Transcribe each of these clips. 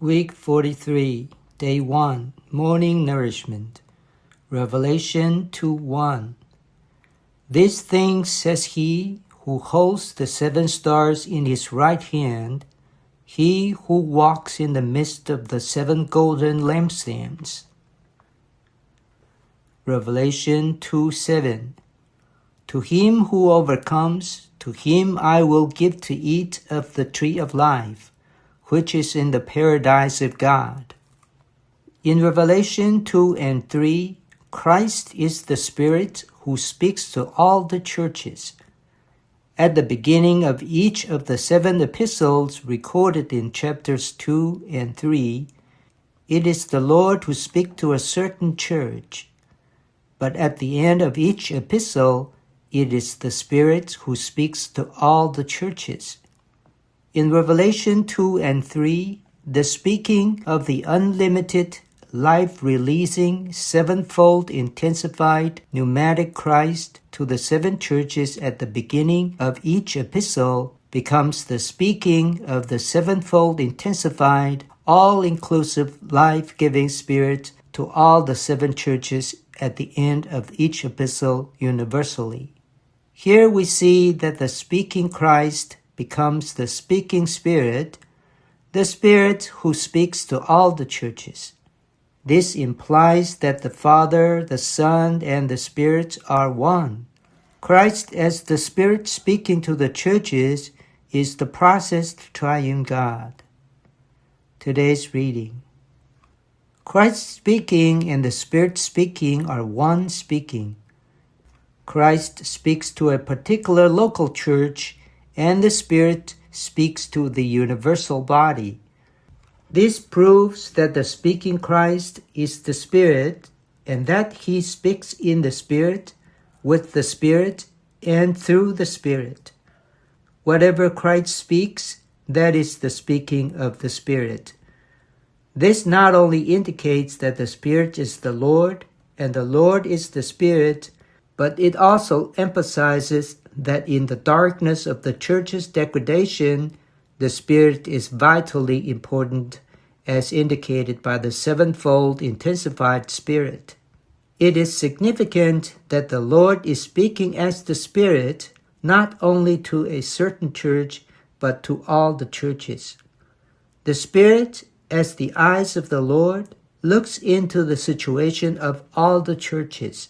Week 43, Day 1, Morning Nourishment. Revelation 2:1. These things says he who holds the 7 stars in his right hand, he who walks in the midst of the 7 golden lampstands. Revelation 2:7. To him who overcomes, to him I will give to eat of the tree of life, which is in the paradise of God. In Revelation 2 and 3, Christ is the Spirit who speaks to all the churches. At the beginning of each of the 7 epistles recorded in chapters 2 and 3, it is the Lord who speaks to a certain church. But at the end of each epistle, it is the Spirit who speaks to all the churches. In Revelation 2 and 3, the speaking of the unlimited, life-releasing, sevenfold intensified pneumatic Christ to the 7 churches at the beginning of each epistle becomes the speaking of the sevenfold intensified, all-inclusive, life-giving Spirit to all the 7 churches at the end of each epistle universally. Here we see that the speaking Christ becomes the speaking Spirit, the Spirit who speaks to all the churches. This implies that the Father, the Son, and the Spirit are one. Christ as the Spirit speaking to the churches is the processed triune God. Today's reading. Christ speaking and the Spirit speaking are one speaking. Christ speaks to a particular local church, and the Spirit speaks to the universal body. This proves that the speaking Christ is the Spirit, and that he speaks in the Spirit, with the Spirit, and through the Spirit. Whatever Christ speaks, that is the speaking of the Spirit. This not only indicates that the Spirit is the Lord, and the Lord is the Spirit, but it also emphasizes that in the darkness of the church's degradation, the Spirit is vitally important, as indicated by the sevenfold intensified Spirit. It is significant that the Lord is speaking as the Spirit, not only to a certain church, but to all the churches. The Spirit, as the eyes of the Lord, looks into the situation of all the churches,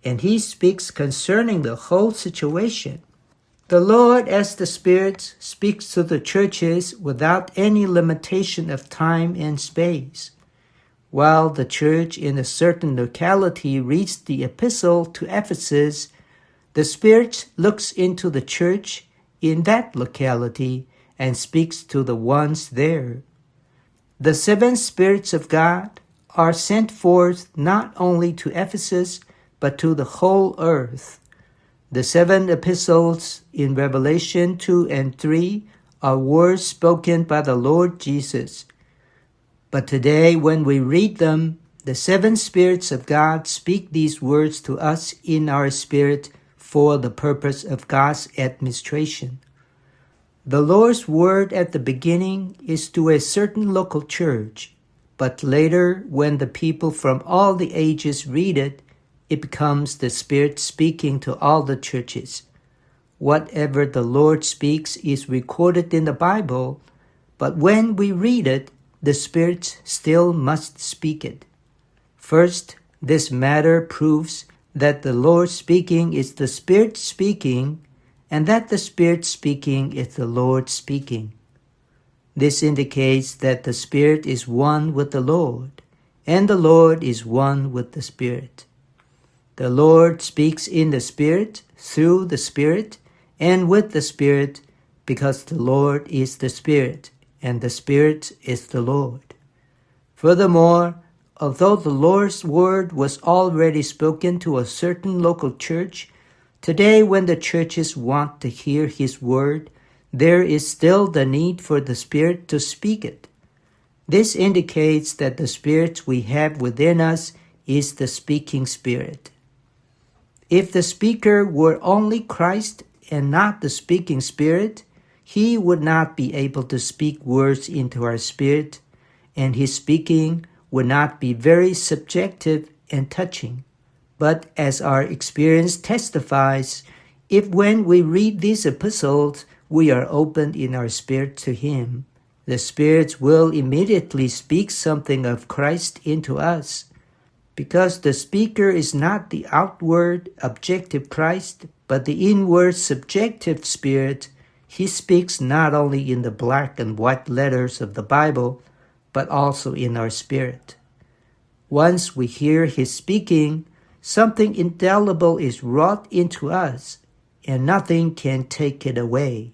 and he speaks concerning the whole situation. The Lord, as the Spirit, speaks to the churches without any limitation of time and space. While the church in a certain locality reads the epistle to Ephesus, the Spirit looks into the church in that locality and speaks to the ones there. The 7 spirits of God are sent forth not only to Ephesus, but to the whole earth. The 7 epistles in Revelation 2 and 3 are words spoken by the Lord Jesus. But today, when we read them, the 7 spirits of God speak these words to us in our spirit for the purpose of God's administration. The Lord's word at the beginning is to a certain local church, but later, when the people from all the ages read it, it becomes the Spirit speaking to all the churches. Whatever the Lord speaks is recorded in the Bible, but when we read it, the Spirit still must speak it. First, this matter proves that the Lord speaking is the Spirit speaking, and that the Spirit speaking is the Lord speaking. This indicates that the Spirit is one with the Lord, and the Lord is one with the Spirit. The Lord speaks in the Spirit, through the Spirit, and with the Spirit, because the Lord is the Spirit, and the Spirit is the Lord. Furthermore, although the Lord's word was already spoken to a certain local church, today when the churches want to hear his word, there is still the need for the Spirit to speak it. This indicates that the Spirit we have within us is the speaking Spirit. If the speaker were only Christ and not the speaking Spirit, he would not be able to speak words into our spirit, and his speaking will not be very subjective and touching. But as our experience testifies, if when we read these epistles, we are opened in our spirit to him, the Spirit will immediately speak something of Christ into us. Because the speaker is not the outward, objective Christ, but the inward, subjective Spirit, he speaks not only in the black and white letters of the Bible, but also in our spirit. Once we hear his speaking, something indelible is wrought into us, and nothing can take it away.